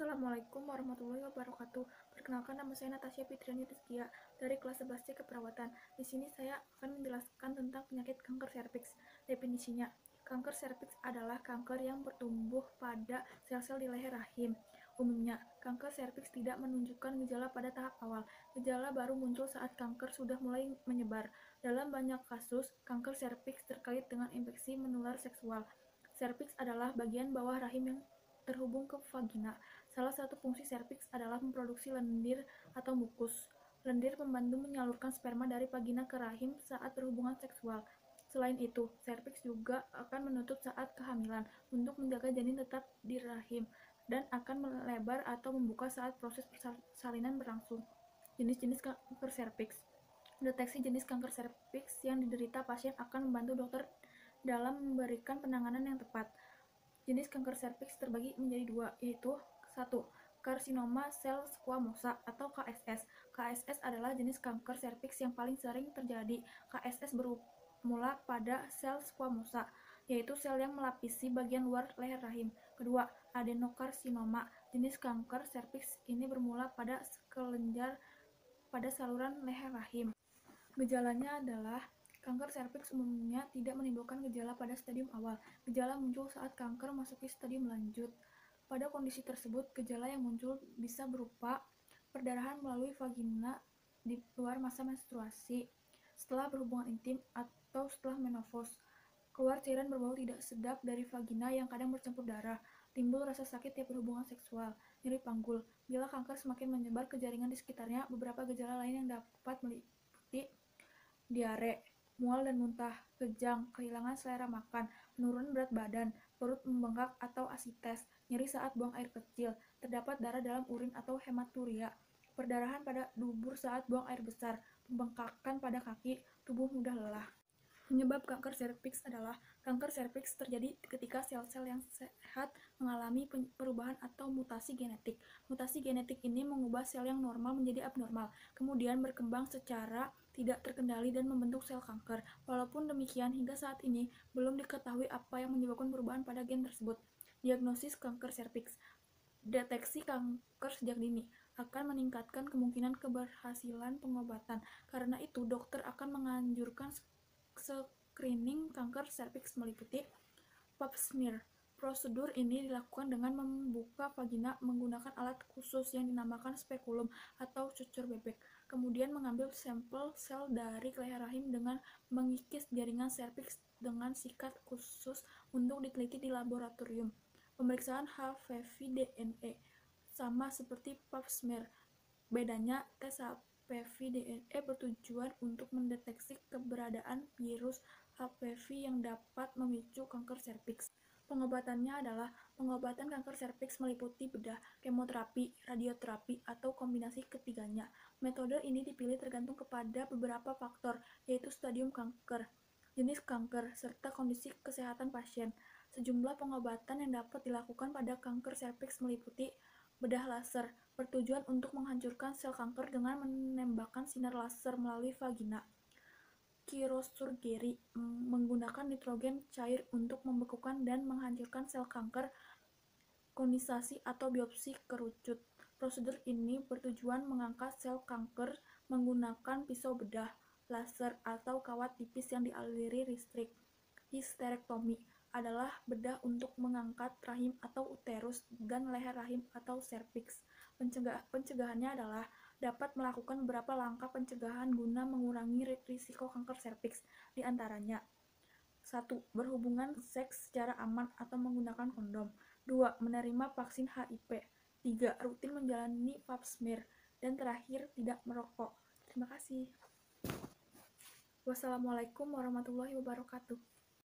Assalamualaikum warahmatullahi wabarakatuh. Perkenalkan, nama saya Natasha Fitriani Rizkia dari kelas 11C Keperawatan. Di sini saya akan menjelaskan tentang penyakit kanker serviks. Definisinya, kanker serviks adalah kanker yang bertumbuh pada sel-sel di leher rahim. Umumnya, kanker serviks tidak menunjukkan gejala pada tahap awal. Gejala baru muncul saat kanker sudah mulai menyebar. Dalam banyak kasus, kanker serviks terkait dengan infeksi menular seksual. Serviks adalah bagian bawah rahim yang terhubung ke vagina. Salah satu fungsi serviks adalah memproduksi lendir atau mukus. Lendir membantu menyalurkan sperma dari vagina ke rahim saat berhubungan seksual. Selain itu, serviks juga akan menutup saat kehamilan untuk menjaga janin tetap di rahim dan akan melebar atau membuka saat proses persalinan berlangsung. Jenis-jenis kanker serviks. Deteksi jenis kanker serviks yang diderita pasien akan membantu dokter dalam memberikan penanganan yang tepat. Jenis kanker serviks terbagi menjadi dua, yaitu 1. Karsinoma sel squamosa atau KSS. KSS adalah jenis kanker serviks yang paling sering terjadi. KSS bermula pada sel squamosa, yaitu sel yang melapisi bagian luar leher rahim. Kedua, adenokarsinoma. Jenis kanker serviks ini bermula pada kelenjar pada saluran leher rahim. Gejalanya adalah kanker serviks umumnya tidak menimbulkan gejala pada stadium awal. Gejala muncul saat kanker memasuki stadium lanjut. Pada kondisi tersebut, gejala yang muncul bisa berupa perdarahan melalui vagina di luar masa menstruasi, setelah berhubungan intim, atau setelah menopause. Keluar cairan berbau tidak sedap dari vagina yang kadang bercampur darah. Timbul rasa sakit tiap berhubungan seksual. Nyeri panggul. Bila kanker semakin menyebar ke jaringan di sekitarnya, beberapa gejala lain yang dapat meliputi diare, mual dan muntah, kejang, kehilangan selera makan, penurunan berat badan, perut membengkak atau asites, nyeri saat buang air kecil, terdapat darah dalam urin atau hematuria, perdarahan pada dubur saat buang air besar, pembengkakan pada kaki, tubuh mudah lelah. Penyebab kanker serviks adalah kanker serviks terjadi ketika sel-sel yang sehat mengalami perubahan atau mutasi genetik. Mutasi genetik ini mengubah sel yang normal menjadi abnormal, kemudian berkembang secara tidak terkendali dan membentuk sel kanker. Walaupun demikian, hingga saat ini belum diketahui apa yang menyebabkan perubahan pada gen tersebut. Diagnosis kanker serviks. Deteksi kanker sejak dini akan meningkatkan kemungkinan keberhasilan pengobatan. Karena itu, dokter akan menganjurkan screening kanker serviks meliputi pap smear. Prosedur ini dilakukan dengan membuka vagina menggunakan alat khusus yang dinamakan spekulum atau cucur bebek. Kemudian mengambil sampel sel dari leher rahim dengan mengikis jaringan serviks dengan sikat khusus untuk diteliti di laboratorium. Pemeriksaan HPV DNA sama seperti pap smear. Bedanya, tes HPV DNA bertujuan untuk mendeteksi keberadaan virus HPV yang dapat memicu kanker serviks. Pengobatannya adalah pengobatan kanker serviks meliputi bedah, kemoterapi, radioterapi, atau kombinasi ketiganya. Metode ini dipilih tergantung kepada beberapa faktor, yaitu stadium kanker, jenis kanker, serta kondisi kesehatan pasien. Sejumlah pengobatan yang dapat dilakukan pada kanker serviks meliputi bedah laser, bertujuan untuk menghancurkan sel kanker dengan menembakkan sinar laser melalui vagina. Kirosurgery, menggunakan nitrogen cair untuk membekukan dan menghancurkan sel kanker. Konisasi atau biopsi kerucut. Prosedur ini bertujuan mengangkat sel kanker menggunakan pisau bedah, laser, atau kawat tipis yang dialiri listrik. Histerektomi adalah bedah untuk mengangkat rahim atau uterus dan leher rahim atau serviks. Pencegahannya adalah dapat melakukan beberapa langkah pencegahan guna mengurangi risiko kanker serviks, di antaranya 1. Berhubungan seks secara aman atau menggunakan kondom. 2. Menerima vaksin HIV. 3. Rutin menjalani pap smear. Dan terakhir, tidak merokok. Terima kasih. Wassalamualaikum warahmatullahi wabarakatuh.